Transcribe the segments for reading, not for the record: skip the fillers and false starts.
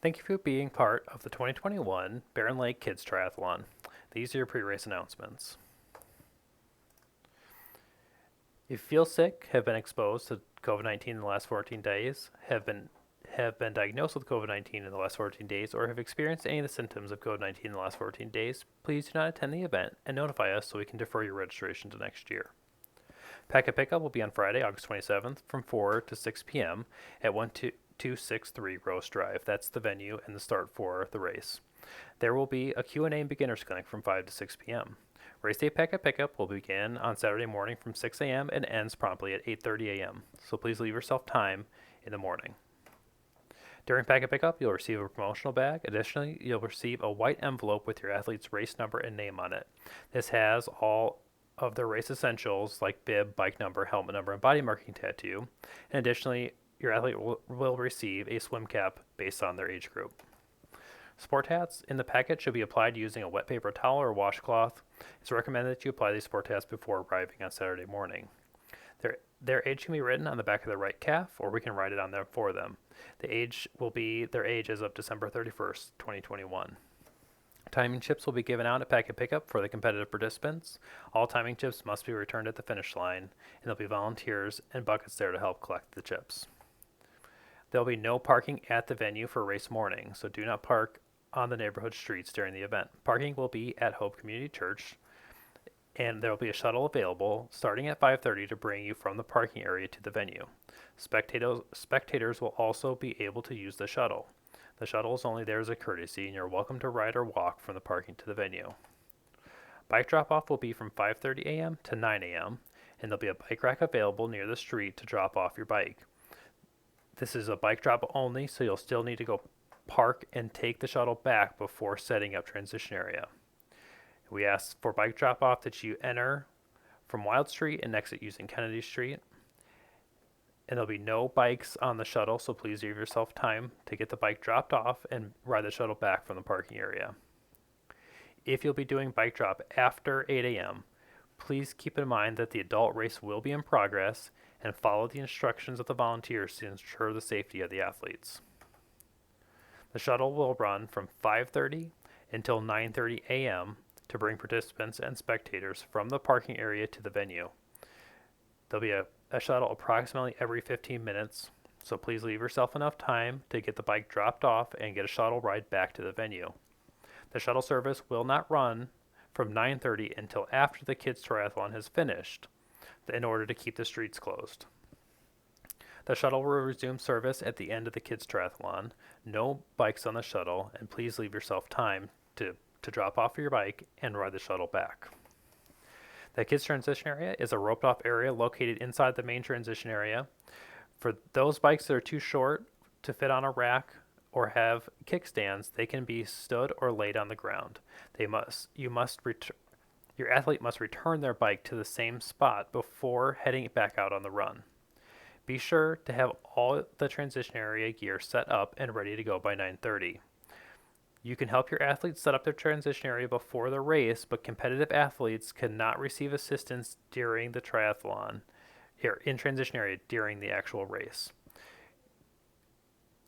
Thank you for being part of the 2021 Barron Lake Kids Triathlon. These are your pre-race announcements. If you feel sick, have been exposed to COVID-19 in the last 14 days, have been diagnosed with COVID-19 in the last 14 days, or have experienced any of the symptoms of COVID-19 in the last 14 days, please do not attend the event and notify us so we can defer your registration to next year. Packet pickup will be on Friday, August 27th from 4 to 6 p.m. at 1263 Rose Drive. That's the venue and the start for the race. There will be a Q&A and beginners clinic from 5 to 6 p.m. Race day packet pickup will begin on Saturday morning from 6 a.m. and ends promptly at 8:30 a.m. So please leave yourself time in the morning. During packet pickup, you'll receive a promotional bag. Additionally, you'll receive a white envelope with your athlete's race number and name on it. This has all of their race essentials like bib, bike number, helmet number, and body marking tattoo. And additionally, your athlete will receive a swim cap based on their age group. Sport hats in the packet should be applied using a wet paper towel or washcloth. It's recommended that you apply these sport hats before arriving on Saturday morning. Their age can be written on the back of their right calf, or we can write it on there for them. The age will be their age as of December 31st, 2021. Timing chips will be given out at packet pickup for the competitive participants. All timing chips must be returned at the finish line, and there'll be volunteers and buckets there to help collect the chips. There'll be no parking at the venue for race morning, so do not park on the neighborhood streets during the event. Parking will be at Hope Community Church, and there will be a shuttle available starting at 5:30 to bring you from the parking area to the venue. Spectators will also be able to use the shuttle. The shuttle is only there as a courtesy, and you're welcome to ride or walk from the parking to the venue. Bike drop-off will be from 5:30 a.m. to 9 a.m., and there'll be a bike rack available near the street to drop off your bike. This is a bike drop only, so you'll still need to go park and take the shuttle back before setting up transition area. We ask for bike drop-off that you enter from Wild Street and exit using Kennedy Street. And there'll be no bikes on the shuttle, so please leave yourself time to get the bike dropped off and ride the shuttle back from the parking area. If you'll be doing bike drop after 8 a.m., please keep in mind that the adult race will be in progress and follow the instructions of the volunteers to ensure the safety of the athletes. The shuttle will run from 5:30 until 9:30 a.m. to bring participants and spectators from the parking area to the venue. There'll be a shuttle approximately every 15 minutes, so please leave yourself enough time to get the bike dropped off and get a shuttle ride back to the venue. The shuttle service will not run from 9:30 until after the kids' triathlon has finished in order to keep the streets closed. The shuttle will resume service at the end of the kids' triathlon. No bikes on the shuttle, and please leave yourself time to drop off your bike and ride the shuttle back. The kids' transition area is a roped off area located inside the main transition area. For those bikes that are too short to fit on a rack or have kickstands, they can be stood or laid on the ground. Your athlete must return their bike to the same spot before heading back out on the run. Be sure to have all the transition area gear set up and ready to go by 9:30. You can help your athletes set up their transition area before the race, but competitive athletes cannot receive assistance during the triathlon in transition area during the actual race.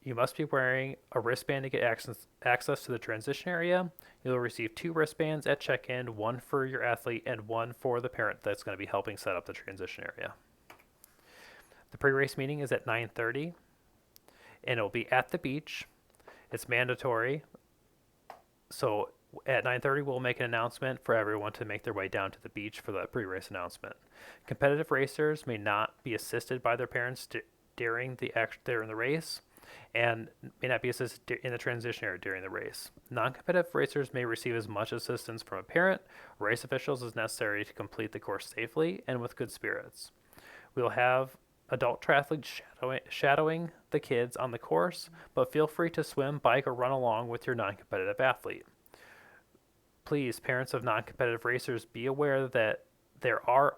You must be wearing a wristband to get access to the transition area. You'll receive 2 wristbands at check-in, one for your athlete and one for the parent that's going to be helping set up the transition area. The pre-race meeting is at 9:30, and it'll be at the beach. It's mandatory. So at 9:30, we'll make an announcement for everyone to make their way down to the beach for the pre-race announcement. Competitive racers may not be assisted by their parents during the race, and may not be assisted in the transition area during the race. Non-competitive racers may receive as much assistance from a parent or race officials as necessary to complete the course safely and with good spirits. We'll have adult triathletes shadowing the kids on the course, but feel free to swim, bike, or run along with your non-competitive athlete. Please, parents of non-competitive racers, be aware that there are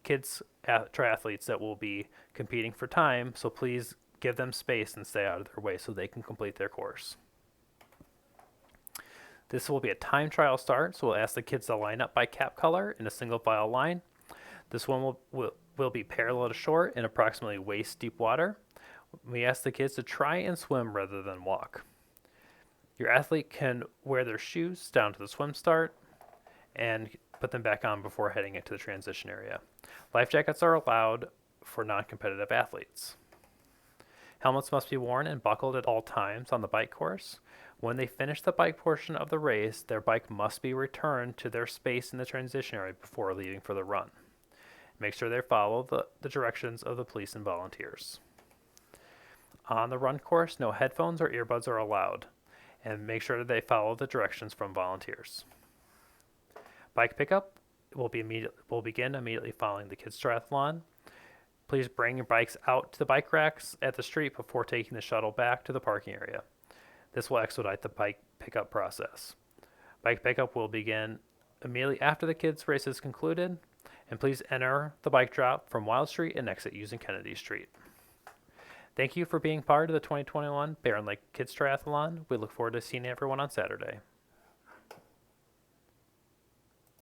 kids triathletes that will be competing for time, so please give them space and stay out of their way so they can complete their course. This will be a time trial start, so we'll ask the kids to line up by cap color in a single file line. This one will be parallel to shore in approximately waist deep water. We ask the kids to try and swim rather than walk. Your athlete can wear their shoes down to the swim start and put them back on before heading into the transition area. Life jackets are allowed for non-competitive athletes. Helmets must be worn and buckled at all times on the bike course. When they finish the bike portion of the race, their bike must be returned to their space in the transition area before leaving for the run. Make sure they follow the directions of the police and volunteers. On the run course, no headphones or earbuds are allowed, and make sure that they follow the directions from volunteers. Bike pickup will begin immediately following the kids' triathlon. Please bring your bikes out to the bike racks at the street before taking the shuttle back to the parking area. This will expedite the bike pickup process. Bike pickup will begin immediately after the kids' race is concluded, and please enter the bike drop from Wild Street and exit using Kennedy Street. Thank you for being part of the 2021 Barron Lake Kids Triathlon. We look forward to seeing everyone on Saturday.